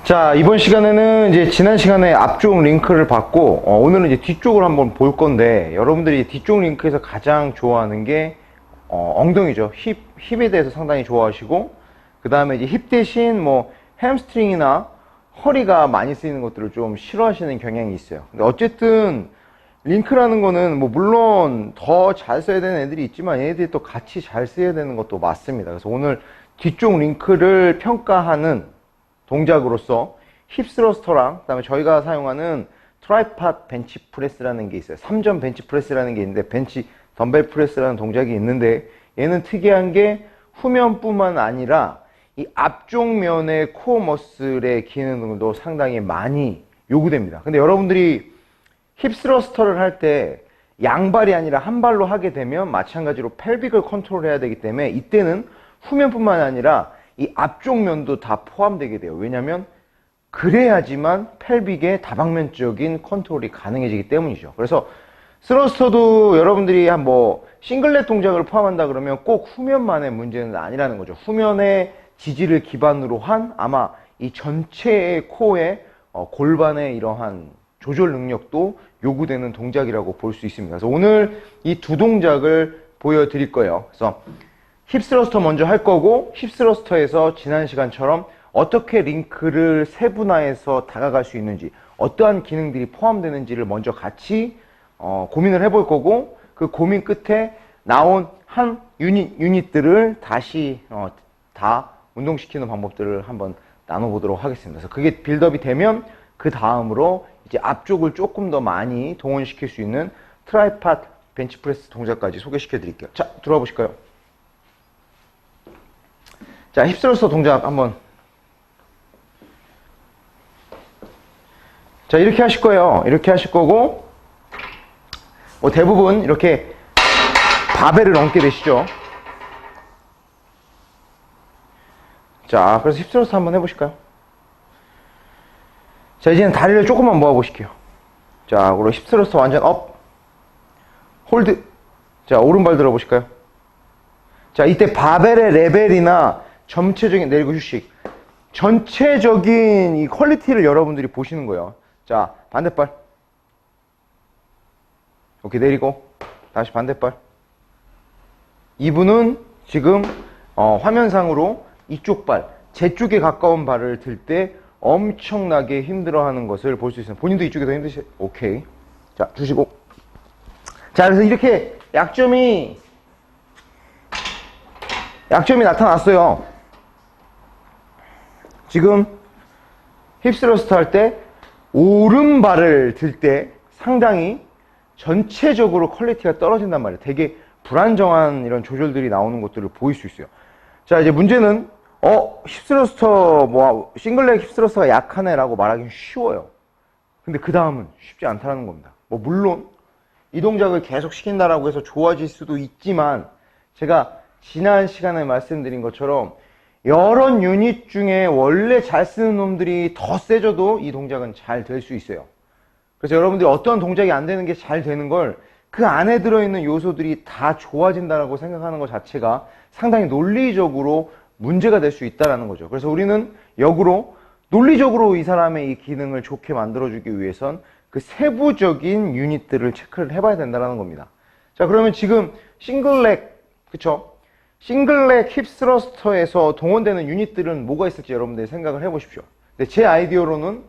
자, 이번 시간에는 이제 지난 시간에 앞쪽 링크를 받고 오늘은 이제 뒤쪽을 한번 볼 건데, 여러분들이 뒤쪽 링크에서 가장 좋아하는 게 엉덩이죠. 힙에 대해서 상당히 좋아하시고, 그 다음에 이제 힙 대신 뭐 햄스트링이나 허리가 많이 쓰이는 것들을 좀 싫어하시는 경향이 있어요. 근데 어쨌든 링크라는 거는 뭐 물론 더 잘 써야 되는 애들이 있지만 얘네들이 또 같이 잘 써야 되는 것도 맞습니다. 그래서 오늘 뒤쪽 링크를 평가하는 동작으로서 힙스러스터랑 그다음에 저희가 사용하는 트라이팟 벤치 프레스라는 게 있어요. 3점 벤치 프레스라는 게 있는데, 벤치 덤벨 프레스라는 동작이 있는데, 얘는 특이한 게 후면뿐만 아니라 이 앞쪽 면의 코어 머슬의 기능도 상당히 많이 요구됩니다. 근데 여러분들이 힙스러스터를 할 때 양발이 아니라 한 발로 하게 되면 마찬가지로 펠빅을 컨트롤해야 되기 때문에 이때는 후면뿐만 아니라 이 앞쪽 면도 다 포함되게 돼요. 왜냐면 그래야지만 펠빅의 다방면적인 컨트롤이 가능해지기 때문이죠. 그래서 스러스터도 여러분들이 한 뭐 싱글렛 동작을 포함한다 그러면 꼭 후면만의 문제는 아니라는 거죠. 후면의 지지를 기반으로 한 아마 이 전체의 코어의 골반의 이러한 조절 능력도 요구되는 동작이라고 볼 수 있습니다. 그래서 오늘 이 두 동작을 보여드릴 거예요. 그래서 힙스러스터 먼저 할 거고, 힙스러스터에서 지난 시간처럼 어떻게 링크를 세분화해서 다가갈 수 있는지, 어떠한 기능들이 포함되는지를 먼저 같이 고민을 해볼 거고, 그 고민 끝에 나온 한 유닛들을 다시 다 운동시키는 방법들을 한번 나눠보도록 하겠습니다. 그래서 그게 빌드업이 되면 그 다음으로 이제 앞쪽을 조금 더 많이 동원시킬 수 있는 트라이팟 벤치프레스 동작까지 소개시켜 드릴게요. 자, 들어와 보실까요? 자, 힙스러스터 동작 한번. 자, 이렇게 하실 거예요. 이렇게 하실 거고, 뭐 대부분 이렇게 바벨을 얹게 되시죠. 자, 그래서 힙스러스터 한번 해보실까요? 자, 이제는 다리를 조금만 모아보실게요. 자, 그리고 힙스러스터 완전 업, 홀드. 자, 오른발 들어보실까요? 자, 이때 바벨의 레벨이나 전체적인 내리고 휴식, 전체적인 이 퀄리티를 여러분들이 보시는 거예요. 자, 반대발. 오케이, 내리고 다시 반대발. 이분은 지금 화면상으로 이쪽 발, 제 쪽에 가까운 발을 들 때 엄청나게 힘들어하는 것을 볼 수 있습니다. 본인도 이쪽에 더 힘드시. 오케이. 자, 주시고. 자, 그래서 이렇게 약점이 나타났어요. 지금 힙스러스터 할 때 오른발을 들 때 상당히 전체적으로 퀄리티가 떨어진단 말이에요. 되게 불안정한 이런 조절들이 나오는 것들을 보일 수 있어요. 자, 이제 문제는 힙스러스터 뭐 싱글렉 힙스러스터가 약하네 라고 말하기는 쉬워요. 근데 그 다음은 쉽지 않다는 겁니다. 뭐 물론 이 동작을 계속 시킨다라고 해서 좋아질 수도 있지만, 제가 지난 시간에 말씀드린 것처럼 여러 유닛 중에 원래 잘 쓰는 놈들이 더 세져도 이 동작은 잘 될 수 있어요. 그래서 여러분들이 어떤 동작이 안 되는 게 잘 되는 걸 그 안에 들어있는 요소들이 다 좋아진다라고 생각하는 것 자체가 상당히 논리적으로 문제가 될 수 있다는 거죠. 그래서 우리는 역으로 논리적으로 이 사람의 이 기능을 좋게 만들어주기 위해선 그 세부적인 유닛들을 체크를 해봐야 된다는 겁니다. 자, 그러면 지금 싱글렉, 그쵸? 싱글렉 힙스러스터에서 동원되는 유닛들은 뭐가 있을지 여러분들이 생각을 해보십시오. 근데 제 아이디어로는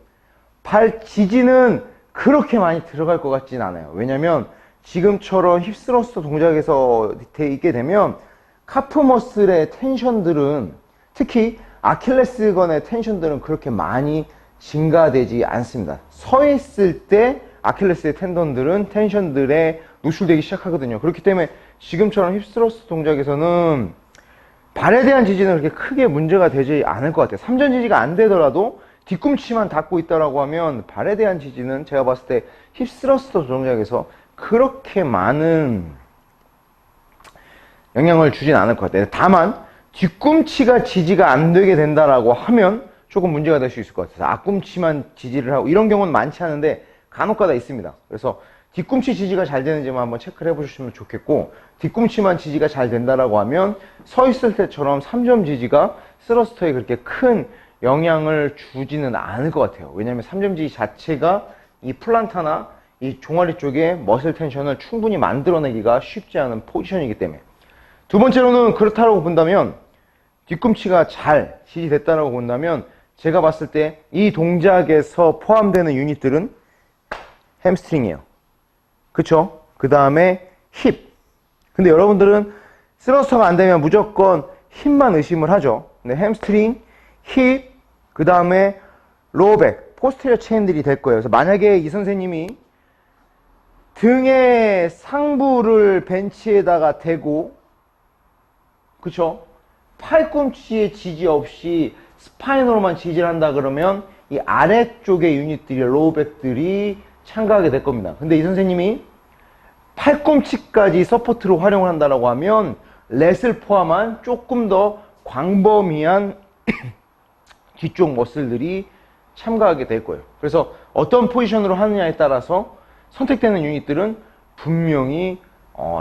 발 지지는 그렇게 많이 들어갈 것 같진 않아요. 왜냐면 지금처럼 힙스러스터 동작에서 있게 되면 카프 머슬의 텐션들은, 특히 아킬레스건의 텐션들은 그렇게 많이 증가되지 않습니다. 서 있을 때 아킬레스의 텐던들은 텐션들에 노출되기 시작하거든요. 그렇기 때문에 지금처럼 힙스러스터 동작에서는 발에 대한 지지는 그렇게 크게 문제가 되지 않을 것 같아요. 3전 지지가 안 되더라도 뒤꿈치만 닿고 있다라고 하면 발에 대한 지지는 제가 봤을 때 힙스러스터 동작에서 그렇게 많은 영향을 주진 않을 것 같아요. 다만 뒤꿈치가 지지가 안 되게 된다라고 하면 조금 문제가 될 수 있을 것 같아요. 앞꿈치만 지지를 하고, 이런 경우는 많지 않은데 간혹가다 있습니다. 그래서 뒤꿈치 지지가 잘 되는지만 한번 체크를 해보시면 좋겠고, 뒤꿈치만 지지가 잘 된다라고 하면 서 있을 때처럼 3점 지지가 스러스터에 그렇게 큰 영향을 주지는 않을 것 같아요. 왜냐하면 3점지 자체가 이 플란타나 이 종아리 쪽에 머슬 텐션을 충분히 만들어내기가 쉽지 않은 포지션이기 때문에. 두 번째로는 그렇다고 본다면, 뒤꿈치가 잘 지지됐다고 본다면, 제가 봤을 때 이 동작에서 포함되는 유닛들은 햄스트링이에요. 그쵸? 그 다음에 힙. 근데 여러분들은 스러스터가 안 되면 무조건 힙만 의심을 하죠. 근데 햄스트링, 힙, 그 다음에 로우백, 포스테리어 체인들이 될 거예요. 그래서 만약에 이 선생님이 등의 상부를 벤치에다가 대고, 그쵸? 팔꿈치에 지지 없이 스파인으로만 지지를 한다 그러면 이 아래쪽의 유닛들이, 로우백들이 참가하게 될 겁니다. 근데 이 선생님이 팔꿈치까지 서포트로 활용을 한다고 하면 렛을 포함한 조금 더 광범위한 뒤쪽 머슬들이 참가하게 될 거예요. 그래서 어떤 포지션으로 하느냐에 따라서 선택되는 유닛들은 분명히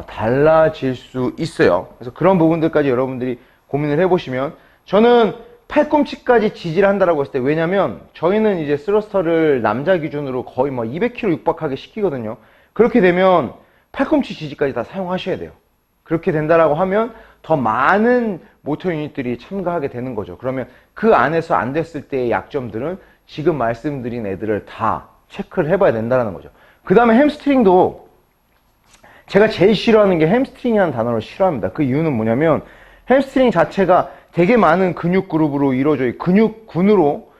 달라질 수 있어요. 그래서 그런 부분들까지 여러분들이 고민을 해보시면, 저는 팔꿈치까지 지지를 한다라고 했을 때, 왜냐면 저희는 이제 스러스터를 남자 기준으로 거의 뭐 200kg 육박하게 시키거든요. 그렇게 되면 팔꿈치 지지까지 다 사용하셔야 돼요. 그렇게 된다라고 하면 더 많은 모터 유닛들이 참가하게 되는 거죠. 그러면 그 안에서 안 됐을 때의 약점들은 지금 말씀드린 애들을 다 체크를 해봐야 된다는 거죠. 그 다음에 햄스트링도 제가 제일 싫어하는 게 햄스트링이라는 단어를 싫어합니다. 그 이유는 뭐냐면 햄스트링 자체가 되게 많은 근육 그룹으로 이루어져 있고 근육군으로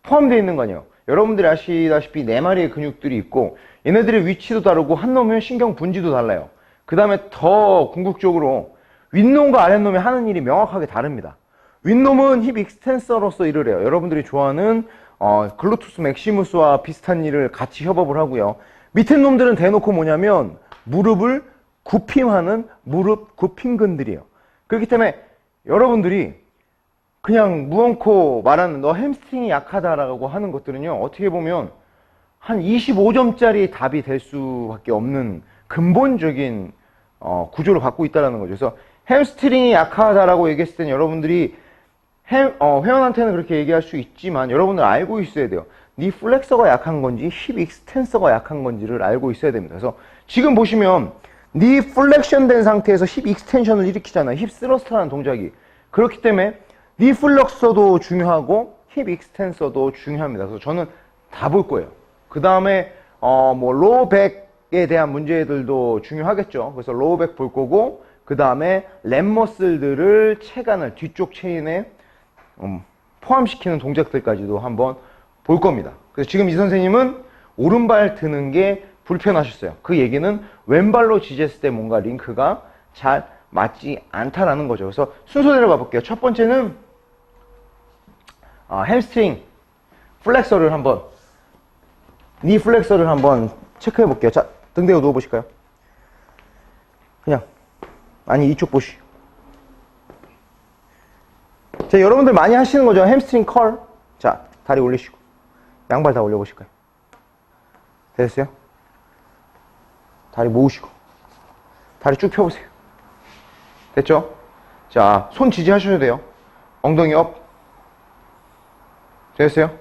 포함되어 있는 거 아니에요. 여러분들이 아시다시피 4마리의 근육들이 있고 얘네들의 위치도 다르고 한 놈의 신경 분지도 달라요. 그 다음에 더 궁극적으로 윗놈과 아랫놈이 하는 일이 명확하게 다릅니다. 윗놈은 힙 익스텐서로서 일을 해요. 여러분들이 좋아하는 글루투스 맥시무스와 비슷한 일을 같이 협업을 하고요. 밑에 놈들은 대놓고 뭐냐면 무릎을 굽힘하는 무릎 굽힘근들이에요. 그렇기 때문에 여러분들이 그냥 무언코 말하는 너 햄스트링이 약하다라고 하는 것들은요, 어떻게 보면 한 25점짜리 답이 될 수밖에 없는 근본적인 구조를 갖고 있다는 거죠. 그래서 햄스트링이 약하다라고 얘기했을 때는 여러분들이 회원한테는 그렇게 얘기할 수 있지만 여러분들 알고 있어야 돼요. 니 플렉서가 약한 건지 힙 익스텐서가 약한 건지를 알고 있어야 됩니다. 그래서 지금 보시면 니 플렉션 된 상태에서 힙 익스텐션을 일으키잖아요. 힙 스러스트라는 동작이. 그렇기 때문에 니 플렉서도 중요하고 힙 익스텐서도 중요합니다. 그래서 저는 다 볼 거예요. 그 다음에 뭐 로우백에 대한 문제들도 중요하겠죠. 그래서 로우백 볼 거고, 그 다음에 랩머슬들을 체간을 뒤쪽 체인에 포함시키는 동작들까지도 한번 볼 겁니다. 그래서 지금 이 선생님은 오른발 드는 게 불편하셨어요. 그 얘기는 왼발로 지지했을 때 뭔가 링크가 잘 맞지 않다라는 거죠. 그래서 순서대로 가볼게요. 첫 번째는 햄스트링 플렉서를 한번, 니 플렉서를 한번 체크해 볼게요. 자, 등 대고 누워 보실까요? 그냥 아니 이쪽 보시오. 자, 여러분들 많이 하시는 거죠. 햄스트링 컬. 자, 다리 올리시고 양발 다 올려 보실까요? 됐어요? 다리 모으시고 다리 쭉 펴보세요. 됐죠? 자, 손 지지하셔야 돼요. 엉덩이 업. 됐어요?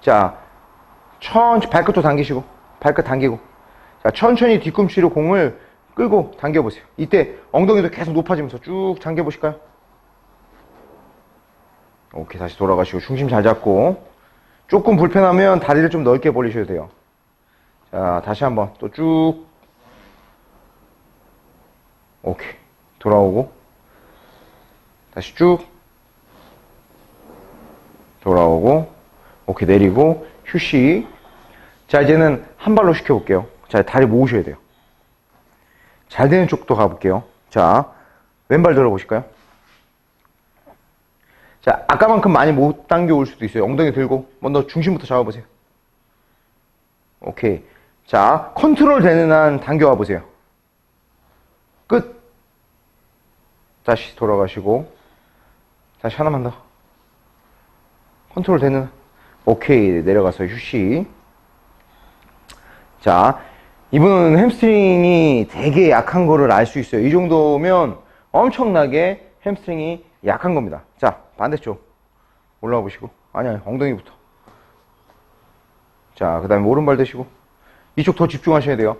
자, 천천히 발끝도 당기시고, 발끝 당기고, 자, 천천히 뒤꿈치로 공을 끌고 당겨보세요. 이때 엉덩이도 계속 높아지면서 쭉 당겨보실까요? 오케이, 다시 돌아가시고 중심 잘 잡고, 조금 불편하면 다리를 좀 넓게 벌리셔야 돼요. 자, 다시 한번 또 쭉. 오케이, 돌아오고 다시 쭉 돌아오고, 오케이, 내리고 휴식. 자, 이제는 한 발로 시켜볼게요. 자, 다리 모으셔야 돼요. 잘 되는 쪽도 가볼게요. 자, 왼발 들어보실까요? 자, 아까만큼 많이 못 당겨올 수도 있어요. 엉덩이 들고 먼저 중심부터 잡아보세요. 오케이. 자, 컨트롤 되는 한 당겨와 보세요. 끝. 다시 돌아가시고 다시 하나만 더. 컨트롤 되는 한. 오케이, 내려가서 휴식. 자, 이분은 햄스트링이 되게 약한 거를 알 수 있어요. 이 정도면 엄청나게 햄스트링이 약한 겁니다. 자, 반대쪽. 올라와 보시고. 아니, 엉덩이부터. 자, 그 다음에 오른발 대시고. 이쪽 더 집중하셔야 돼요.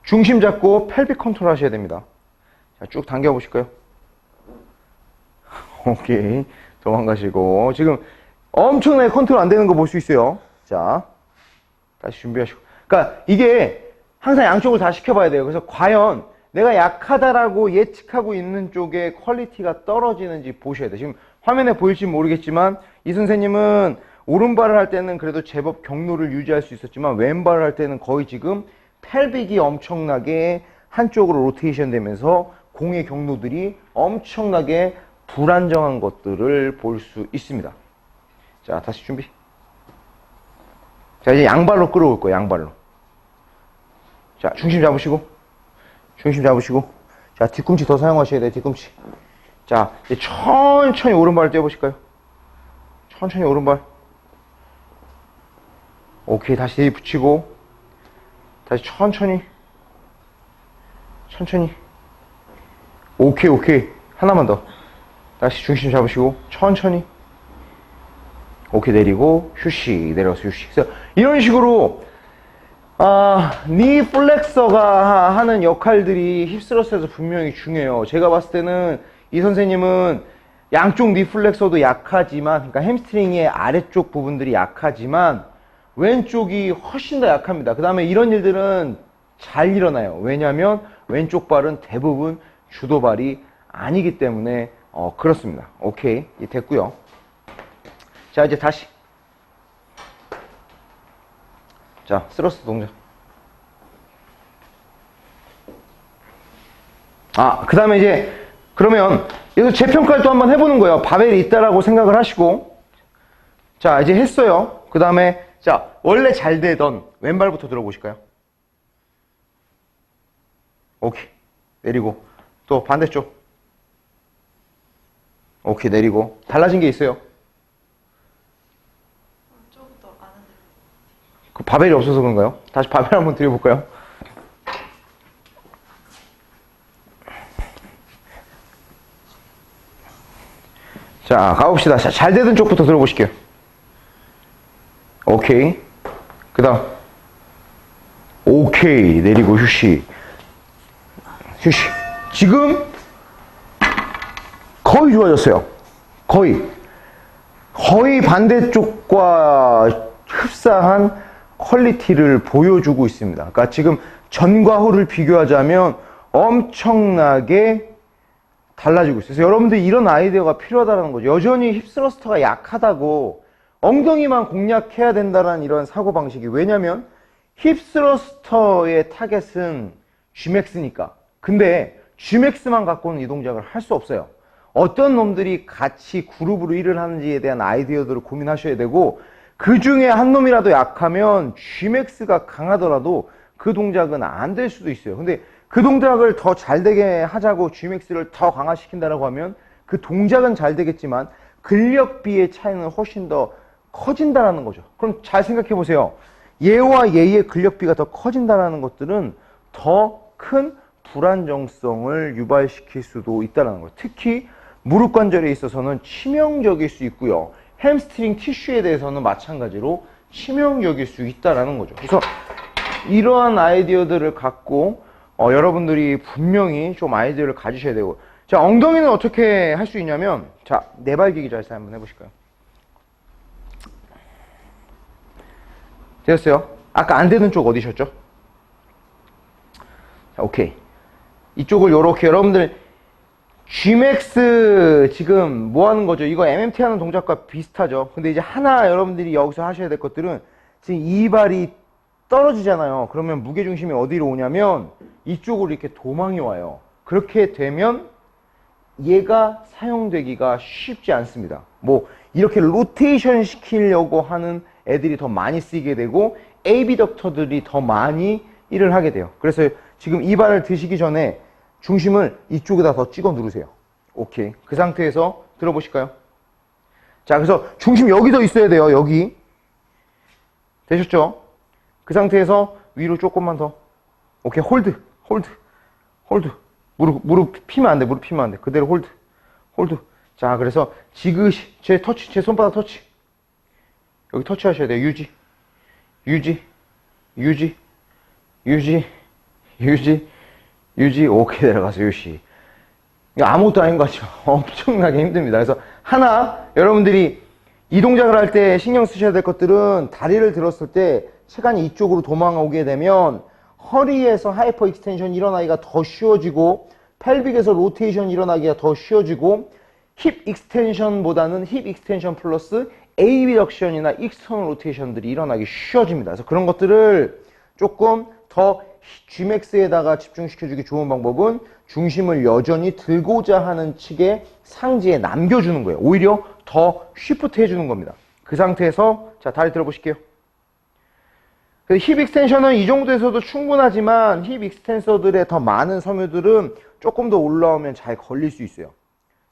중심 잡고 펠빅 컨트롤 하셔야 됩니다. 자, 쭉 당겨 보실까요? 오케이. 도망가시고. 지금 엄청나게 컨트롤 안 되는 거 볼 수 있어요. 자, 다시 준비하시고. 그러니까 이게 항상 양쪽을 다 시켜봐야 돼요. 그래서 과연 내가 약하다라고 예측하고 있는 쪽에 퀄리티가 떨어지는지 보셔야 돼요. 지금 화면에 보일지 모르겠지만 이 선생님은 오른발을 할 때는 그래도 제법 경로를 유지할 수 있었지만 왼발을 할 때는 거의 지금 펠빅이 엄청나게 한쪽으로 로테이션 되면서 공의 경로들이 엄청나게 불안정한 것들을 볼 수 있습니다. 자, 다시 준비. 자, 이제 양발로 끌어올 거예요, 양발로. 자, 중심 잡으시고. 중심 잡으시고. 자, 뒤꿈치 더 사용하셔야 돼요, 뒤꿈치. 자, 이제 천천히 오른발을 떼어보실까요? 천천히 오른발. 오케이, 다시 붙이고. 다시 천천히. 천천히. 오케이, 오케이. 하나만 더. 다시 중심 잡으시고, 천천히. 오케이, 내리고, 휴식, 내려가서 휴식. 그래서 이런 식으로, 니 플렉서가 하는 역할들이 힙스러스에서 분명히 중요해요. 제가 봤을 때는 이 선생님은 양쪽 니 플렉서도 약하지만, 그러니까 햄스트링의 아래쪽 부분들이 약하지만, 왼쪽이 훨씬 더 약합니다. 그 다음에 이런 일들은 잘 일어나요. 왜냐하면 왼쪽 발은 대부분 주도발이 아니기 때문에 그렇습니다. 오케이, 됐고요. 자, 이제 다시. 자, 스러스트 동작. 그 다음에 이제 그러면 여기서 재평가를 또 한번 해보는 거예요. 바벨이 있다라고 생각을 하시고. 자, 이제 했어요. 그 다음에 자, 원래 잘 되던 왼발부터 들어보실까요? 오케이, 내리고. 또 반대쪽. 오케이, 내리고. 달라진 게 있어요? 조금 더 안 하는. 그 바벨이 없어서 그런가요? 다시 바벨 한번 드려볼까요? 자, 가봅시다. 자, 잘 되던 쪽부터 들어보실게요. 오케이. 그 다음. 오케이. 내리고 휴식. 휴식. 지금 거의 좋아졌어요. 거의 반대쪽과 흡사한 퀄리티를 보여주고 있습니다. 그러니까 지금 전과 후를 비교하자면 엄청나게 달라지고 있어요. 그래서 여러분들 이런 아이디어가 필요하다는 거죠. 여전히 힙스러스터가 약하다고 엉덩이만 공략해야 된다는 이런 사고방식이. 왜냐면 힙스러스터의 타겟은 Gmax니까. 근데 Gmax만 갖고는 이 동작을 할 수 없어요. 어떤 놈들이 같이 그룹으로 일을 하는지에 대한 아이디어들을 고민하셔야 되고, 그 중에 한 놈이라도 약하면 Gmax가 강하더라도 그 동작은 안 될 수도 있어요. 근데 그 동작을 더 잘 되게 하자고 Gmax를 더 강화시킨다라고 하면 그 동작은 잘 되겠지만 근력비의 차이는 훨씬 더 커진다라는 거죠. 그럼 잘 생각해 보세요. 얘와 얘의 근력비가 더 커진다라는 것들은 더 큰 불안정성을 유발시킬 수도 있다는 거예요. 특히 무릎 관절에 있어서는 치명적일 수 있고요. 햄스트링 티슈에 대해서는 마찬가지로 치명적일 수 있다라는 거죠. 그래서 이러한 아이디어들을 갖고 여러분들이 분명히 좀 아이디어를 가지셔야 되고. 자, 엉덩이는 어떻게 할 수 있냐면, 자, 네발기기 자세 한번 해보실까요? 되었어요? 아까 안 되는 쪽 어디셨죠? 자, 오케이. 이쪽을 요렇게 여러분들 Gmax 지금 뭐 하는 거죠? 이거 MMT 하는 동작과 비슷하죠? 근데 이제 하나 여러분들이 여기서 하셔야 될 것들은 지금 이 발이 떨어지잖아요. 그러면 무게중심이 어디로 오냐면 이쪽으로 이렇게 도망이 와요. 그렇게 되면 얘가 사용되기가 쉽지 않습니다. 뭐 이렇게 로테이션 시키려고 하는 애들이 더 많이 쓰이게 되고 에이비덕터들이 더 많이 일을 하게 돼요. 그래서 지금 이 발을 드시기 전에 중심을 이쪽에다 더 찍어 누르세요. 오케이. 그 상태에서 들어보실까요? 자, 그래서 중심 여기 더 있어야 돼요. 여기. 되셨죠? 그 상태에서 위로 조금만 더. 오케이. 홀드. 무릎 피면 안 돼. 무릎 피면 안 돼. 그대로 홀드. 자, 그래서 지그시, 제 터치, 제 손바닥 터치. 여기 터치 하셔야 돼요. 유지, 유지, 유지, 유지, 유지, 유지. 오케이, 내려가서 유시. 이거 아무것도 아닌 것 같죠? 엄청나게 힘듭니다. 그래서 하나, 여러분들이 이 동작을 할 때 신경 쓰셔야 될 것들은 다리를 들었을 때 체간이 이쪽으로 도망오게 되면 허리에서 하이퍼 익스텐션 일어나기가 더 쉬워지고 펠빅에서 로테이션 일어나기가 더 쉬워지고 힙 익스텐션보다는 힙 익스텐션 플러스 에이비덕션이나 익스터널 로테이션들이 일어나기 쉬워집니다. 그래서 그런 것들을 조금 더 Gmax에다가 집중시켜주기 좋은 방법은 중심을 여전히 들고자 하는 측의 상지에 남겨주는 거예요. 오히려 더 쉬프트 해주는 겁니다. 그 상태에서 자, 다리 들어보실게요. 힙 익스텐션은 이 정도에서도 충분하지만 힙 익스텐서들의 더 많은 섬유들은 조금 더 올라오면 잘 걸릴 수 있어요.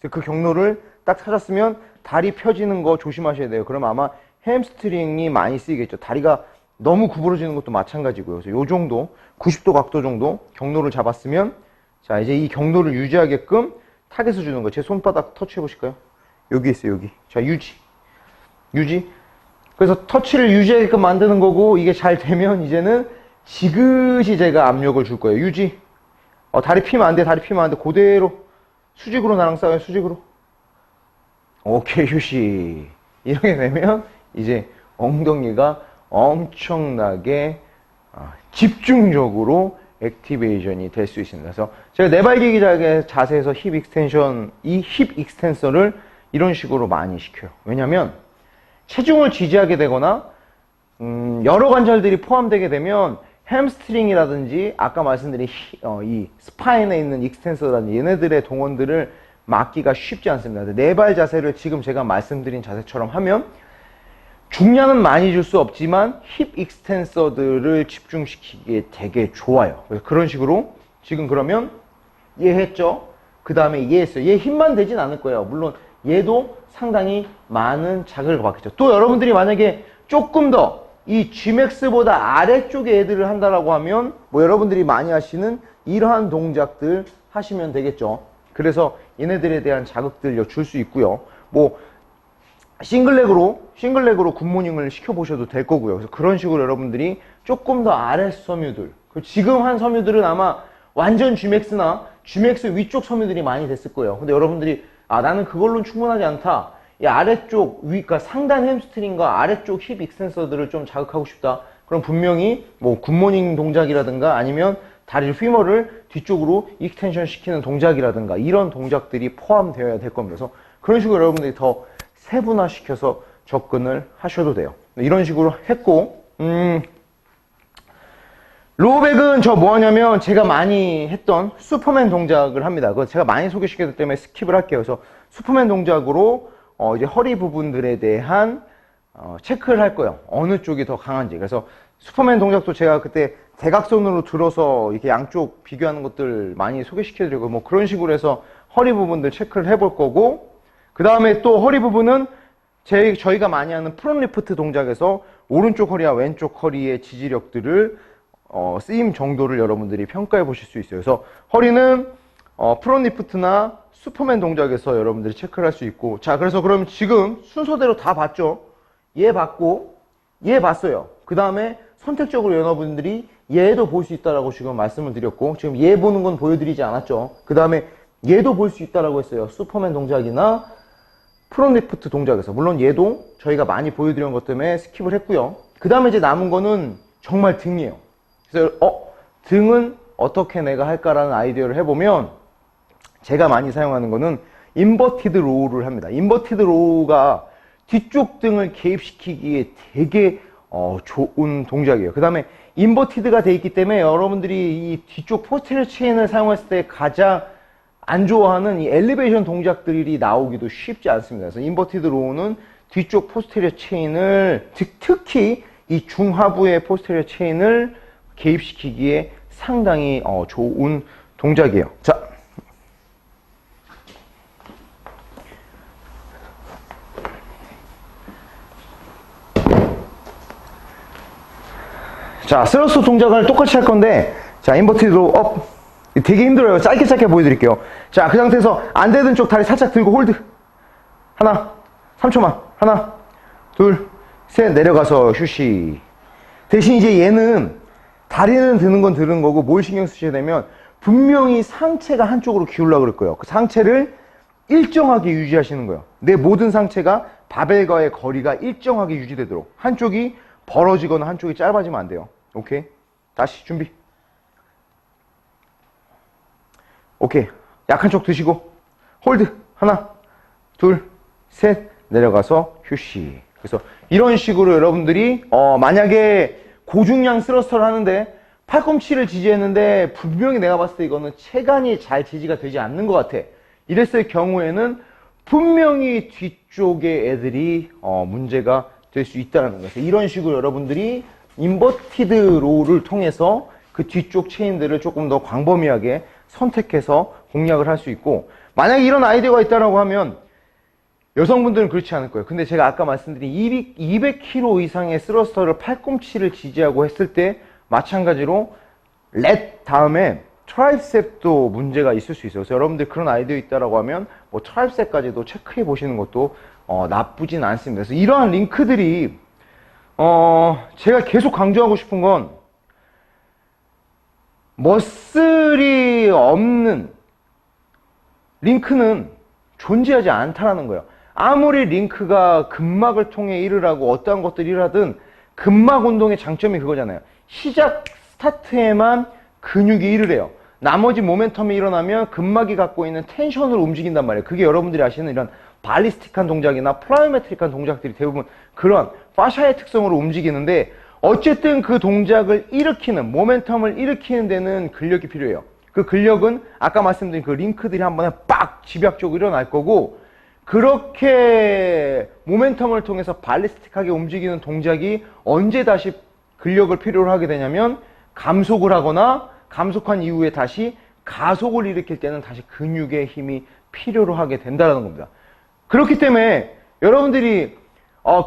그래서 그 경로를 딱 찾았으면 다리 펴지는 거 조심하셔야 돼요. 그럼 아마 햄스트링이 많이 쓰이겠죠. 다리가 너무 구부러지는 것도 마찬가지고요. 그래서 요 정도 90도 각도 정도 경로를 잡았으면 자, 이제 이 경로를 유지하게끔 타겟을 주는 거예요. 제 손바닥 터치해 보실까요? 여기 있어요, 여기. 자, 유지. 유지. 그래서 터치를 유지하게끔 만드는 거고, 이게 잘 되면 이제는 지그시 제가 압력을 줄 거예요. 유지. 다리 피면 안 돼, 다리 피면 안 돼. 그대로. 수직으로 나랑 싸워요, 수직으로. 오케이, 휴식. 이렇게 되면 이제 엉덩이가 엄청나게 집중적으로 액티베이션이 될 수 있습니다. 그래서 제가 네발기기 자세에서 힙 익스텐션, 이 힙 익스텐서를 이런 식으로 많이 시켜요. 왜냐면 체중을 지지하게 되거나 여러 관절들이 포함되게 되면 햄스트링이라든지 아까 말씀드린 이 스파인에 있는 익스텐서라든지 얘네들의 동원들을 막기가 쉽지 않습니다. 네발 자세를 지금 제가 말씀드린 자세처럼 하면 중량은 많이 줄 수 없지만 힙 익스텐서들을 집중시키기에 되게 좋아요. 그래서 그런 식으로 지금 그러면 얘 했죠. 그 다음에 얘 했어요. 얘 힘만 되진 않을 거예요. 물론 얘도 상당히 많은 자극을 받겠죠. 또 여러분들이 만약에 조금 더 이 Gmax보다 아래쪽에 애들을 한다라고 하면 뭐 여러분들이 많이 하시는 이러한 동작들 하시면 되겠죠. 그래서 얘네들에 대한 자극들 줄 수 있고요. 뭐 싱글렉으로 굿모닝을 시켜보셔도 될 거고요. 그래서 그런 식으로 여러분들이 조금 더 아래 섬유들, 지금 한 섬유들은 아마 완전 Gmax나 Gmax 위쪽 섬유들이 많이 됐을 거예요. 근데 여러분들이 나는 그걸로는 충분하지 않다. 이 아래쪽 그러니까 상단 햄스트링과 아래쪽 힙 익스텐서들을 좀 자극하고 싶다. 그럼 분명히 뭐 굿모닝 동작이라든가 아니면 다리 휘머를 뒤쪽으로 익스텐션 시키는 동작이라든가 이런 동작들이 포함되어야 될 겁니다. 그래서 그런 식으로 여러분들이 더 세분화시켜서 접근을 하셔도 돼요. 이런 식으로 했고 로우백은 저 뭐 하냐면 제가 많이 했던 슈퍼맨 동작을 합니다. 그거 제가 많이 소개시켰기 때문에 스킵을 할게요. 그래서 슈퍼맨 동작으로 이제 허리 부분들에 대한 체크를 할 거예요. 어느 쪽이 더 강한지. 그래서 슈퍼맨 동작도 제가 그때 대각선으로 들어서 이렇게 양쪽 비교하는 것들 많이 소개시켜드리고 뭐 그런 식으로 해서 허리 부분들 체크를 해볼 거고 그 다음에 또 허리 부분은 저희가 많이 하는 프론리프트 동작에서 오른쪽 허리와 왼쪽 허리의 지지력들을 쓰임 정도를 여러분들이 평가해 보실 수 있어요. 그래서 허리는 프론리프트나 슈퍼맨 동작에서 여러분들이 체크를 할 수 있고 자 그래서 그럼 지금 순서대로 다 봤죠. 얘 봤고 얘 봤어요. 그 다음에 선택적으로 여러분들이 얘도 볼 수 있다라고 지금 말씀을 드렸고 지금 얘 보는 건 보여드리지 않았죠. 그 다음에 얘도 볼 수 있다라고 했어요. 슈퍼맨 동작이나 프론리프트 동작에서 물론 얘도 저희가 많이 보여드린 것 때문에 스킵을 했고요. 그 다음에 이제 남은 거는 정말 등이에요. 그래서 등은 어떻게 내가 할까라는 아이디어를 해보면 제가 많이 사용하는 거는 인버티드 로우를 합니다. 인버티드 로우가 뒤쪽 등을 개입시키기에 되게 좋은 동작이에요. 그 다음에 인버티드가 돼 있기 때문에 여러분들이 이 뒤쪽 포스테리어 체인을 사용했을 때 가장 안 좋아하는 이 엘리베이션 동작들이 나오기도 쉽지 않습니다. 그래서 인버티드 로우는 뒤쪽 포스테리어 체인을 특히 이 중하부의 포스테리어 체인을 개입시키기에 상당히 좋은 동작이에요. 자, 스러스 동작을 똑같이 할 건데 자, 인버티드로 업 되게 힘들어요. 짧게 보여드릴게요. 자, 그 상태에서 안 되는 쪽 다리 살짝 들고 홀드 하나, 3초만. 하나, 둘, 셋. 내려가서 휴식. 대신 이제 얘는 다리는 드는 건 드는 거고 뭘 신경 쓰셔야 되면 분명히 상체가 한쪽으로 기울라 그럴 거예요. 그 상체를 일정하게 유지하시는 거예요. 내 모든 상체가 바벨과의 거리가 일정하게 유지되도록. 한쪽이 벌어지거나 한쪽이 짧아지면 안 돼요. 오케이? 다시 준비. 오케이. 약한 쪽 드시고 홀드. 하나, 둘, 셋. 내려가서 휴식. 그래서 이런 식으로 여러분들이 만약에 고중량 스러스터를 하는데 팔꿈치를 지지했는데 분명히 내가 봤을 때 이거는 체간이 잘 지지가 되지 않는 것 같아. 이랬을 경우에는 분명히 뒤쪽에 애들이 문제가 될 수 있다는 거예요. 이런 식으로 여러분들이 인버티드 로우를 통해서 그 뒤쪽 체인들을 조금 더 광범위하게 선택해서 공략을 할 수 있고, 만약에 이런 아이디어가 있다라고 하면 여성분들은 그렇지 않을 거예요. 근데 제가 아까 말씀드린 200kg 이상의 스러스터를 팔꿈치를 지지하고 했을 때 마찬가지로 렛 다음에 트라이셉도 문제가 있을 수 있어요. 그래서 여러분들 그런 아이디어 있다라고 하면 뭐 트라이셉까지도 체크해 보시는 것도 나쁘진 않습니다. 그래서 이러한 링크들이 제가 계속 강조하고 싶은 건 머슬이 없는 링크는 존재하지 않다라는 거예요. 아무리 링크가 근막을 통해 일을 하고 어떠한 것들이 일을 하든 근막 운동의 장점이 그거잖아요. 시작 스타트에만 근육이 일을 해요. 나머지 모멘텀이 일어나면 근막이 갖고 있는 텐션을 움직인단 말이에요. 그게 여러분들이 아시는 이런 발리스틱한 동작이나 플라이오메트릭한 동작들이 대부분 그런 파샤의 특성으로 움직이는데, 어쨌든 그 동작을 일으키는, 모멘텀을 일으키는 데는 근력이 필요해요. 그 근력은 아까 말씀드린 그 링크들이 한 번에 빡 집약적으로 일어날 거고, 그렇게 모멘텀을 통해서 발리스틱하게 움직이는 동작이 언제 다시 근력을 필요로 하게 되냐면 감속을 하거나 감속한 이후에 다시 가속을 일으킬 때는 다시 근육의 힘이 필요로 하게 된다는 겁니다. 그렇기 때문에 여러분들이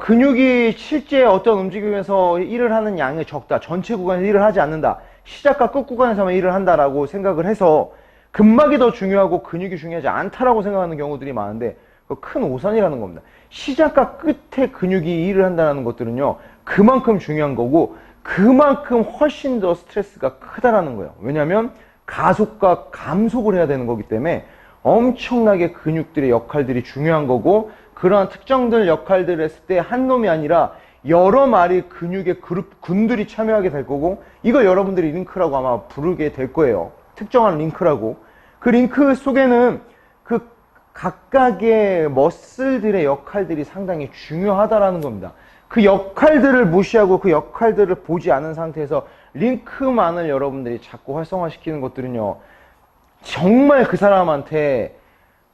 근육이 실제 어떤 움직임에서 일을 하는 양이 적다, 전체 구간에서 일을 하지 않는다, 시작과 끝 구간에서만 일을 한다라고 생각을 해서 근막이 더 중요하고 근육이 중요하지 않다라고 생각하는 경우들이 많은데, 큰 오산이라는 겁니다. 시작과 끝에 근육이 일을 한다는 것들은요, 그만큼 중요한 거고 그만큼 훨씬 더 스트레스가 크다라는 거예요. 왜냐하면 가속과 감속을 해야 되는 거기 때문에 엄청나게 근육들의 역할들이 중요한 거고, 그러한 특정들 역할들을 했을 때 한 놈이 아니라 여러 마리 근육의 군들이 참여하게 될 거고, 이걸 여러분들이 링크라고 아마 부르게 될 거예요. 특정한 링크라고. 그 링크 속에는 그 각각의 머슬들의 역할들이 상당히 중요하다라는 겁니다. 그 역할들을 무시하고 그 역할들을 보지 않은 상태에서 링크만을 여러분들이 자꾸 활성화시키는 것들은요, 정말 그 사람한테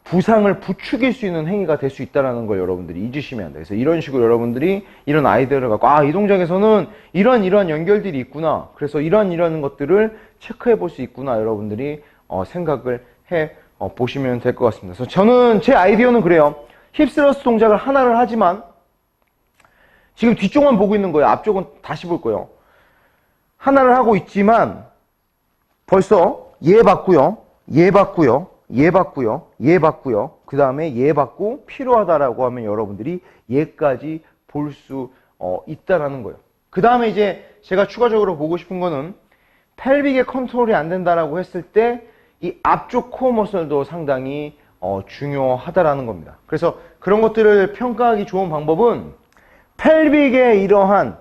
부상을 부추길 수 있는 행위가 될 수 있다는 걸 여러분들이 잊으시면 안 돼요. 그래서 이런 식으로 여러분들이 이런 아이디어를 갖고, 이 동작에서는 이런 연결들이 있구나, 그래서 이런 것들을 체크해 볼 수 있구나, 여러분들이 생각을 해 보시면 될 것 같습니다. 그래서 저는 제 아이디어는 그래요. 힙스러스트 동작을 하나를 하지만 지금 뒤쪽만 보고 있는 거예요. 앞쪽은 다시 볼 거예요. 하나를 하고 있지만 벌써 얘 받고요, 얘 받고요, 얘 받고요, 얘 받고요, 그 다음에 얘 받고 필요하다라고 하면 여러분들이 얘까지 볼 수 있다라는 거예요. 그 다음에 이제 제가 추가적으로 보고 싶은 거는 펠빅의 컨트롤이 안 된다라고 했을 때 이 앞쪽 코어 머슬도 상당히 중요하다라는 겁니다. 그래서 그런 것들을 평가하기 좋은 방법은 펠빅의 이러한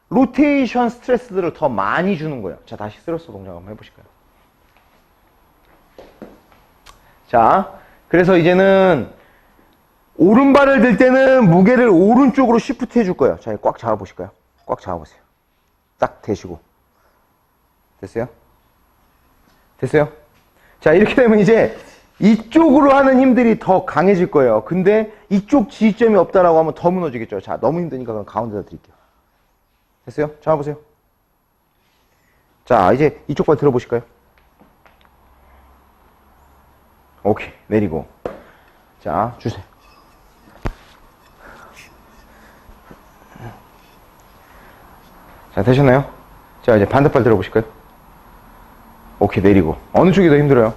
로테이션 스트레스들을 더 많이 주는 거예요. 자, 다시 스러스터 동작 한번 해보실까요? 자, 그래서 이제는 오른발을 들 때는 무게를 오른쪽으로 시프트 해줄 거예요. 자, 꽉 잡아보실까요? 꽉 잡아보세요. 딱 대시고. 됐어요? 됐어요? 자, 이렇게 되면 이제 이쪽으로 하는 힘들이 더 강해질 거예요. 근데 이쪽 지지점이 없다라고 하면 더 무너지겠죠. 자, 너무 힘드니까 그럼 가운데다 드릴게요. 됐어요? 잡아보세요. 자, 이제 이쪽 발 들어보실까요? 오케이, 내리고. 자, 주세요. 자, 되셨나요? 자, 이제 반대발 들어보실까요? 오케이, 내리고. 어느 쪽이 더 힘들어요?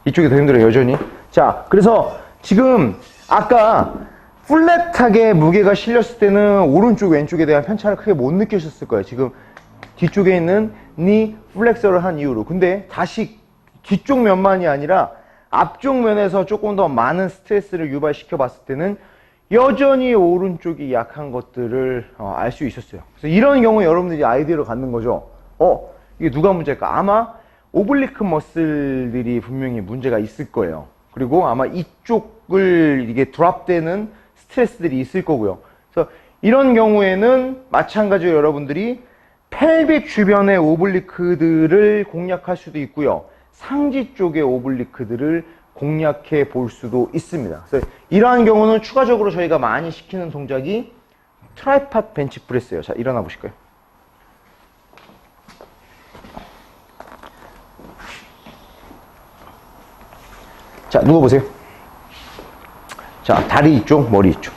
이쪽이 더 힘들어요, 여전히. 자, 그래서 지금 아까 플랫하게 무게가 실렸을 때는 오른쪽 왼쪽에 대한 편차를 크게 못 느끼셨을 거예요. 지금 뒤쪽에 있는 니 플렉서를 한 이후로. 근데 다시 뒤쪽 면만이 아니라 앞쪽 면에서 조금 더 많은 스트레스를 유발시켜 봤을 때는 여전히 오른쪽이 약한 것들을 알 수 있었어요. 그래서 이런 경우에 여러분들이 아이디어를 갖는 거죠. 이게 누가 문제일까? 아마 오블리크 머슬들이 분명히 문제가 있을 거예요. 그리고 아마 이쪽을 이게 드랍되는 스트레스들이 있을 거고요. 그래서 이런 경우에는 마찬가지로 여러분들이 펠빅 주변의 오블리크들을 공략할 수도 있고요. 상지 쪽의 오블리크들을 공략해 볼 수도 있습니다. 그래서 이러한 경우는 추가적으로 저희가 많이 시키는 동작이 트라이팟 벤치프레스예요. 자, 일어나 보실까요? 자, 누워보세요. 자, 다리 이쪽, 머리 이쪽.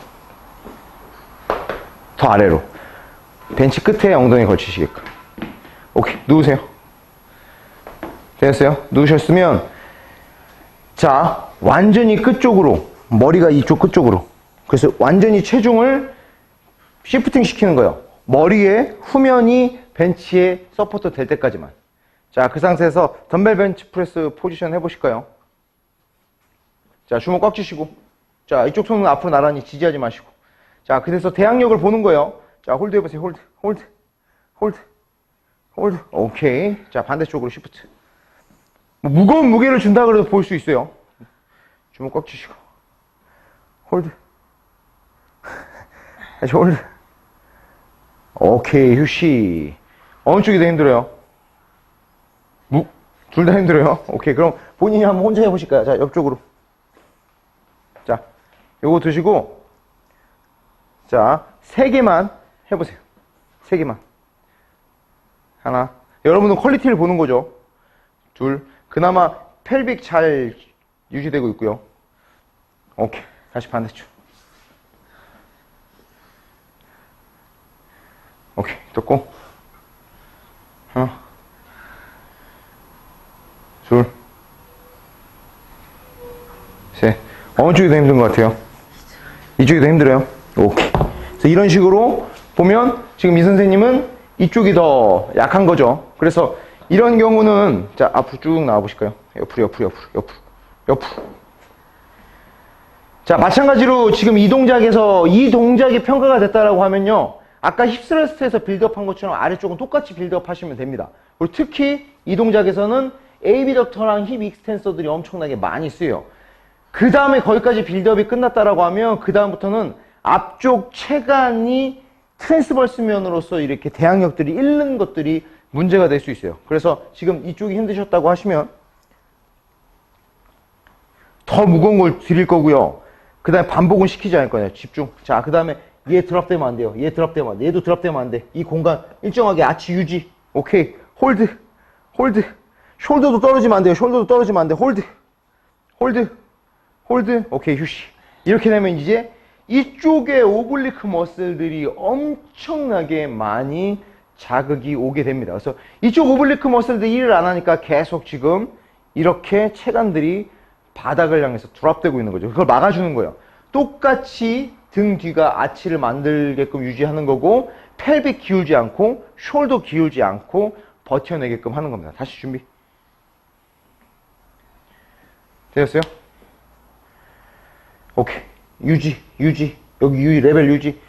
더 아래로. 벤치 끝에 엉덩이 걸치시게끔. 오케이, 누우세요. 됐어요? 누우셨으면, 자, 완전히 끝쪽으로, 머리가 이쪽 끝쪽으로. 그래서 완전히 체중을 시프팅 시키는 거예요. 머리에 후면이 벤치에 서포트 될 때까지만. 자, 그 상태에서 덤벨 벤치 프레스 포지션 해보실까요? 자, 주먹 꽉 쥐시고. 자, 이쪽 손은 앞으로 나란히 지지하지 마시고. 자, 그래서 대항력을 보는 거예요. 자, 홀드 해보세요. 홀드, 홀드, 홀드, 홀드. 오케이. 자, 반대쪽으로 시프트. 뭐 무거운 무게를 준다 그래도 볼 수 있어요. 주먹 꽉 쥐시고. 홀드. 다시 홀드. 오케이, 휴식. 어느 쪽이 더 힘들어요? 둘 다 힘들어요? 오케이, 그럼 본인이 한번 혼자 해보실까요? 자, 옆쪽으로. 자, 요거 드시고, 자, 3개만 해보세요. 3개만. 하나. 여러분은 퀄리티를 보는 거죠. 둘. 그나마 펠빅 잘 유지되고 있고요. 오케이. 다시 반대쪽. 오케이. 됐고. 하나. 둘. 셋. 어느 쪽이 더 힘든 것 같아요? 이쪽이 더 힘들어요? 오케이. 그래서 이런 식으로 보면 지금 이 선생님은 이쪽이 더 약한 거죠. 그래서 이런 경우는 자, 앞으로 쭉 나와 보실까요? 옆으로. 자, 마찬가지로 지금 이 동작에서 이 동작이 평가가 됐다라고 하면요. 아까 힙스러스트에서 빌드업한 것처럼 아래쪽은 똑같이 빌드업 하시면 됩니다. 그리고 특히 이 동작에서는 에이비덕터랑 힙 익스텐서들이 엄청나게 많이 쓰여요. 그 다음에 거기까지 빌드업이 끝났다라고 하면 그 다음부터는 앞쪽 체간이 트랜스버스면으로서 이렇게 대항력들이 잃는 것들이 문제가 될 수 있어요. 그래서 지금 이쪽이 힘드셨다고 하시면 더 무거운 걸 드릴 거고요. 그 다음에 반복은 시키지 않을 거예요. 집중. 자, 그 다음에 얘 드랍되면 안 돼요. 얘 드랍되면 안 돼. 얘도 드랍되면 안 돼. 이 공간 일정하게 아치 유지. 오케이. 홀드. 숄더도 떨어지면 안 돼요. 숄더도 떨어지면 안 돼. 홀드. 오케이, 휴식. 이렇게 되면 이제 이쪽에 오블리크 머슬들이 엄청나게 많이 자극이 오게 됩니다. 그래서 이쪽 오블리크 머슬들이 일을 안 하니까 계속 지금 이렇게 체간들이 바닥을 향해서 드랍되고 있는 거죠. 그걸 막아주는 거예요. 똑같이 등 뒤가 아치를 만들게끔 유지하는 거고, 펠빅 기울지 않고 숄더 기울지 않고 버텨내게끔 하는 겁니다. 다시 준비. 되셨어요? 오케이. 유지. 여기 레벨 유지.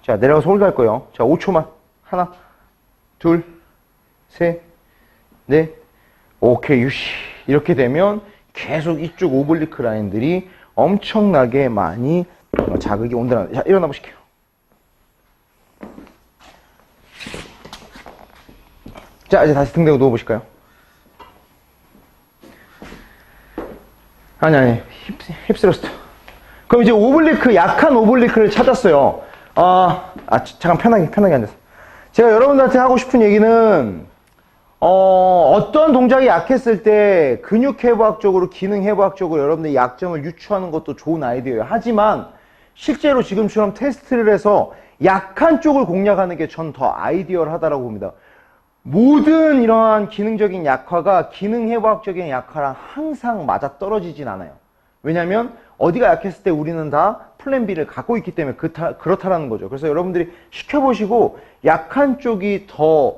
자, 내려가서 홀드 할 거예요. 자, 5초만. 하나, 둘, 셋, 넷. 오케이, 유시. 이렇게 되면 계속 이쪽 오블리크 라인들이 엄청나게 많이 자극이 온다는. 자, 일어나 보실게요. 자, 이제 다시 등 대고 누워 보실까요? 아니. 힙스러스트. 그럼 이제 오블리크, 약한 오블리크를 찾았어요. 잠깐 편하게 앉아서. 제가 여러분들한테 하고 싶은 얘기는, 어떤 동작이 약했을 때 근육 해부학적으로, 기능 해부학적으로 여러분들의 약점을 유추하는 것도 좋은 아이디어예요. 하지만, 실제로 지금처럼 테스트를 해서 약한 쪽을 공략하는 게 전 더 아이디어하다라고 봅니다. 모든 이러한 기능적인 약화가 기능 해부학적인 약화랑 항상 맞아 떨어지진 않아요. 왜냐면 어디가 약했을 때 우리는 다 플랜 B를 갖고 있기 때문에 그렇다라는 거죠. 그래서 여러분들이 시켜보시고 약한 쪽이 더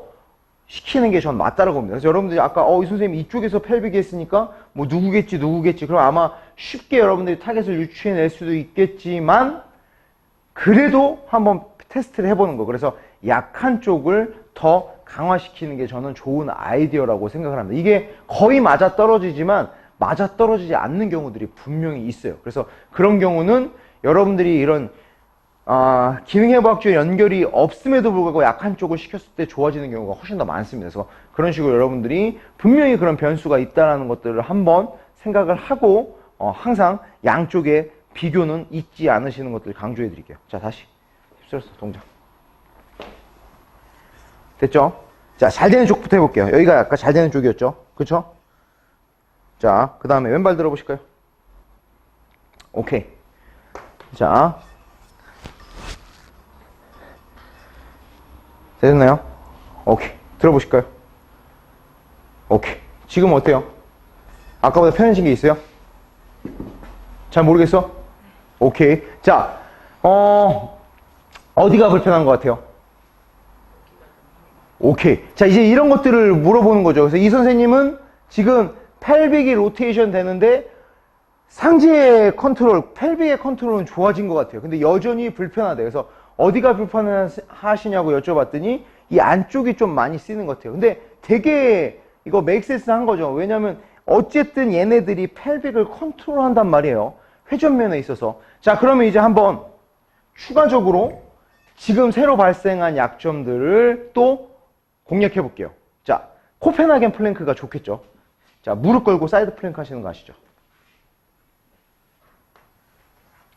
시키는 게 전 맞다라고 봅니다. 그래서 여러분들이 아까 이 선생님 이쪽에서 펠빅이 했으니까 뭐 누구겠지 그럼 아마 쉽게 여러분들이 타겟을 유추해낼 수도 있겠지만 그래도 한번 테스트를 해보는 거. 그래서 약한 쪽을 더 강화시키는 게 저는 좋은 아이디어라고 생각을 합니다. 이게 거의 맞아떨어지지만 맞아떨어지지 않는 경우들이 분명히 있어요. 그래서 그런 경우는 여러분들이 이런 기능해부학적 연결이 없음에도 불구하고 약한 쪽을 시켰을 때 좋아지는 경우가 훨씬 더 많습니다. 그래서 그런 식으로 여러분들이 분명히 그런 변수가 있다는 것들을 한번 생각을 하고 항상 양쪽의 비교는 잊지 않으시는 것들 강조해 드릴게요. 자, 다시 휩쓸어서 동작. 됐죠? 자, 잘 되는 쪽부터 해볼게요. 여기가 아까 잘 되는 쪽이었죠? 그쵸? 자, 그 다음에 왼발 들어보실까요? 오케이. 자, 되셨나요? 오케이. 들어보실까요? 오케이. 지금 어때요? 아까보다 편해진 게 있어요? 잘 모르겠어? 오케이. 자, 어디가 불편한 것 같아요? 오케이. 자, 이제 이런 것들을 물어보는 거죠. 그래서 이 선생님은 지금 펠빅이 로테이션 되는데 상체의 컨트롤, 펠빅의 컨트롤은 좋아진 것 같아요. 근데 여전히 불편하대요. 그래서 어디가 불편하시냐고 여쭤봤더니 이 안쪽이 좀 많이 쓰이는 것 같아요. 근데 되게 이거 메이크센스 한 거죠. 왜냐면 어쨌든 얘네들이 펠빅을 컨트롤한단 말이에요. 회전면에 있어서. 자, 그러면 이제 한번 추가적으로 지금 새로 발생한 약점들을 또 공략해 볼게요. 자, 코펜하겐 플랭크가 좋겠죠. 자, 무릎 걸고 사이드 플랭크 하시는 거 아시죠?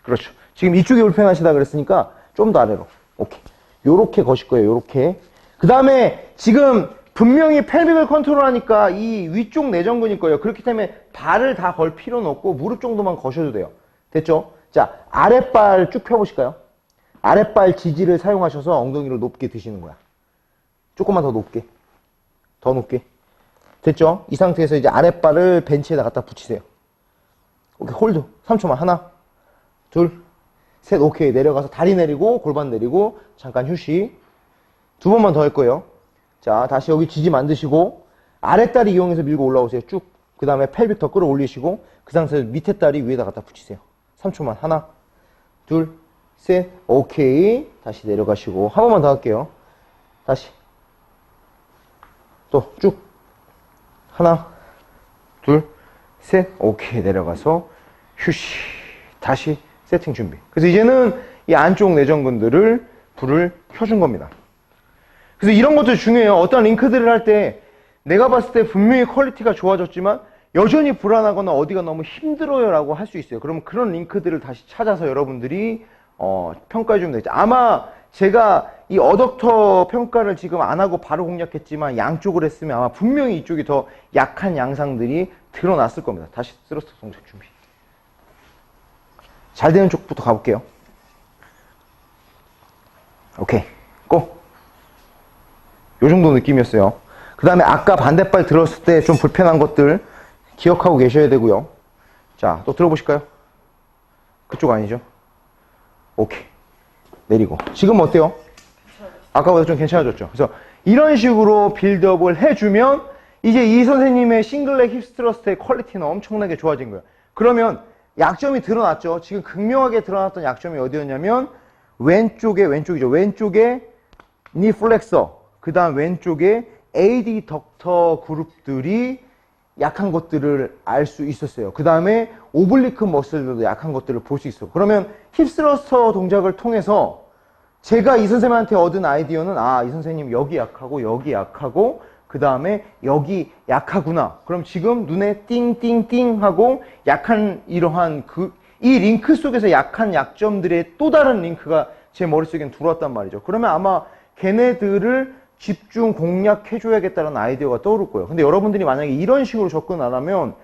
그렇죠. 지금 이쪽이 불편하시다 그랬으니까 좀 더 아래로. 오케이. 요렇게 거실 거예요. 요렇게. 그 다음에 지금 분명히 펠빅을 컨트롤하니까 이 위쪽 내전근일 거예요. 그렇기 때문에 발을 다 걸 필요는 없고 무릎 정도만 거셔도 돼요. 됐죠? 자, 아랫발 쭉 펴보실까요? 아랫발 지지를 사용하셔서 엉덩이를 높게 드시는 거야. 조금만 더 높게. 더 높게. 됐죠? 이 상태에서 이제 아랫발을 벤치에다 갖다 붙이세요. 오케이, 홀드. 3초만. 하나, 둘, 셋. 오케이. 내려가서 다리 내리고, 골반 내리고, 잠깐 휴식. 2번만 더 할 거예요. 자, 다시 여기 지지 만드시고, 아랫다리 이용해서 밀고 올라오세요. 쭉. 그 다음에 펠빅 더 끌어올리시고, 그 상태에서 밑에 다리 위에다 갖다 붙이세요. 3초만. 하나, 둘, 셋. 오케이. 다시 내려가시고, 한 번만 더 할게요. 다시. 또 쭉. 하나, 둘, 셋. 오케이. 내려가서 휴식. 다시 세팅 준비. 그래서 이제는 이 안쪽 내전근들을 불을 켜준 겁니다. 그래서 이런 것도 중요해요. 어떤 링크들을 할 때 내가 봤을 때 분명히 퀄리티가 좋아졌지만 여전히 불안하거나 어디가 너무 힘들어요 라고 할 수 있어요. 그러면 그런 링크들을 다시 찾아서 여러분들이 평가해 주면 되죠. 아마 제가 이 어덕터 평가를 지금 안 하고 바로 공략했지만 양쪽을 했으면 아마 분명히 이쪽이 더 약한 양상들이 드러났을 겁니다. 다시 스러스트 동작 준비. 잘 되는 쪽부터 가볼게요. 오케이. 고! 요 정도 느낌이었어요. 그 다음에 아까 반대발 들었을 때 좀 불편한 것들 기억하고 계셔야 되고요. 자, 또 들어보실까요? 그쪽 아니죠? 오케이. 내리고. 지금 어때요? 아까보다 좀 괜찮아졌죠? 그래서 이런 식으로 빌드업을 해주면 이제 이 선생님의 싱글렉 힙스트러스트의 퀄리티는 엄청나게 좋아진 거예요. 그러면 약점이 드러났죠? 지금 극명하게 드러났던 약점이 어디였냐면 왼쪽이죠. 왼쪽에 니 플렉서, 그 다음 왼쪽에 AD 덕터 그룹들이 약한 것들을 알 수 있었어요. 그 다음에 오블리크 머슬들도 약한 것들을 볼 수 있어요. 그러면 힙스러스터 동작을 통해서 제가 이 선생님한테 얻은 아이디어는 이 선생님 여기 약하고 그 다음에 여기 약하구나. 그럼 지금 눈에 띵띵띵 하고 약한 이러한 이 링크 속에서 약한 약점들의 또 다른 링크가 제 머릿속엔 들어왔단 말이죠. 그러면 아마 걔네들을 집중 공략해줘야겠다는 아이디어가 떠오를 거예요. 근데 여러분들이 만약에 이런 식으로 접근 안 하면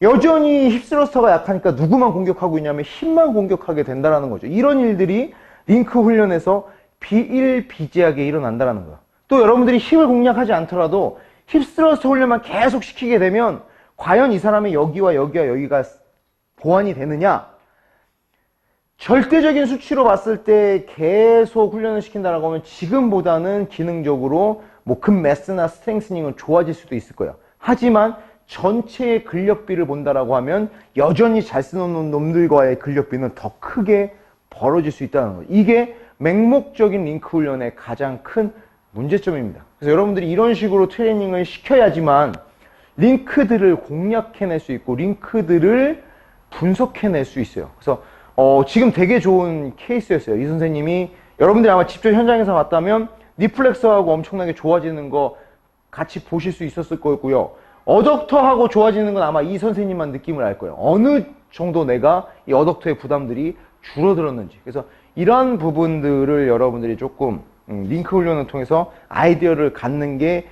여전히 힙스러스터가 약하니까 누구만 공격하고 있냐면 힙만 공격하게 된다는 거죠. 이런 일들이 링크 훈련에서 비일비재하게 일어난다는 거예요. 또 여러분들이 힙을 공략하지 않더라도 힙스러스터 훈련만 계속 시키게 되면 과연 이 사람의 여기와 여기가 보완이 되느냐? 절대적인 수치로 봤을 때 계속 훈련을 시킨다라고 하면 지금보다는 기능적으로 뭐 급매스나 스트렝스닝은 좋아질 수도 있을 거예요. 하지만 전체의 근력비를 본다라고 하면 여전히 잘 쓰는 놈들과의 근력비는 더 크게 벌어질 수 있다는 거예요. 이게 맹목적인 링크 훈련의 가장 큰 문제점입니다. 그래서 여러분들이 이런 식으로 트레이닝을 시켜야지만 링크들을 공략해낼 수 있고 링크들을 분석해낼 수 있어요. 그래서 지금 되게 좋은 케이스였어요. 이 선생님이 여러분들이 아마 직접 현장에서 봤다면 니플렉서하고 엄청나게 좋아지는 거 같이 보실 수 있었을 거고요. 어덕터하고 좋아지는 건 아마 이 선생님만 느낌을 알 거예요. 어느 정도 내가 이 어덕터의 부담들이 줄어들었는지. 그래서 이런 부분들을 여러분들이 조금 링크 훈련을 통해서 아이디어를 갖는 게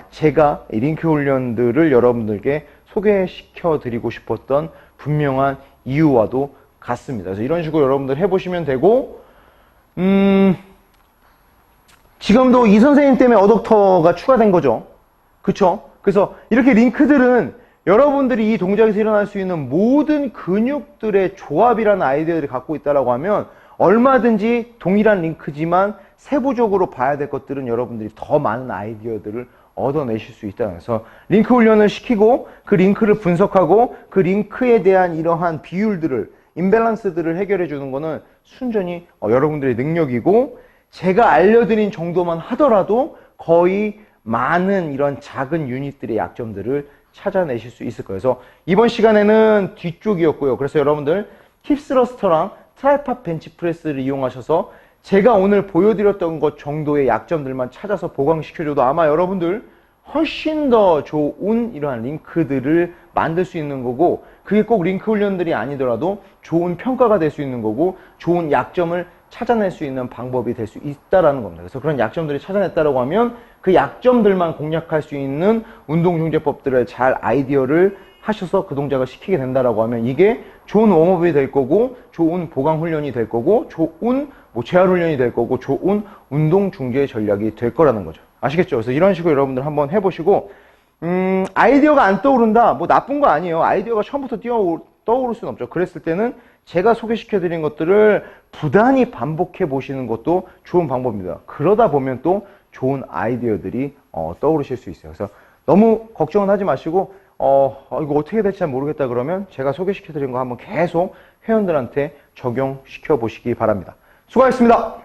제가 이 링크 훈련들을 여러분들께 소개시켜 드리고 싶었던 분명한 이유와도 같습니다. 그래서 이런 식으로 여러분들 해보시면 되고 지금도 이 선생님 때문에 어덕터가 추가된 거죠. 그쵸? 그래서 이렇게 링크들은 여러분들이 이 동작에서 일어날 수 있는 모든 근육들의 조합이라는 아이디어를 갖고 있다고 하면 얼마든지 동일한 링크지만 세부적으로 봐야 될 것들은 여러분들이 더 많은 아이디어들을 얻어내실 수 있다. 그래서 링크 훈련을 시키고 그 링크를 분석하고 그 링크에 대한 이러한 비율들을 임밸런스들을 해결해 주는 거는 순전히 여러분들의 능력이고 제가 알려드린 정도만 하더라도 거의 많은 이런 작은 유닛들의 약점들을 찾아내실 수 있을 거예요. 그래서 이번 시간에는 뒤쪽이었고요. 그래서 여러분들 힙스러스터랑 트라이팝 벤치프레스를 이용하셔서 제가 오늘 보여드렸던 것 정도의 약점들만 찾아서 보강시켜줘도 아마 여러분들 훨씬 더 좋은 이러한 링크들을 만들 수 있는 거고 그게 꼭 링크 훈련들이 아니더라도 좋은 평가가 될 수 있는 거고 좋은 약점을 찾아낼 수 있는 방법이 될 수 있다라는 겁니다. 그래서 그런 약점들을 찾아냈다라고 하면 그 약점들만 공략할 수 있는 운동중재법들을 잘 아이디어를 하셔서 그 동작을 시키게 된다라고 하면 이게 좋은 웜업이 될 거고 좋은 보강 훈련이 될 거고 좋은 재활 훈련이 될 거고 좋은 운동중재 전략이 될 거라는 거죠. 아시겠죠? 그래서 이런 식으로 여러분들 한번 해보시고 아이디어가 안 떠오른다 뭐 나쁜 거 아니에요. 아이디어가 처음부터 떠오를 수는 없죠. 그랬을 때는 제가 소개시켜 드린 것들을 부단히 반복해 보시는 것도 좋은 방법입니다. 그러다 보면 또 좋은 아이디어들이 떠오르실 수 있어요. 그래서 너무 걱정은 하지 마시고 이거 어떻게 될지 잘 모르겠다 그러면 제가 소개시켜 드린 거 한번 계속 회원들한테 적용시켜 보시기 바랍니다. 수고하셨습니다.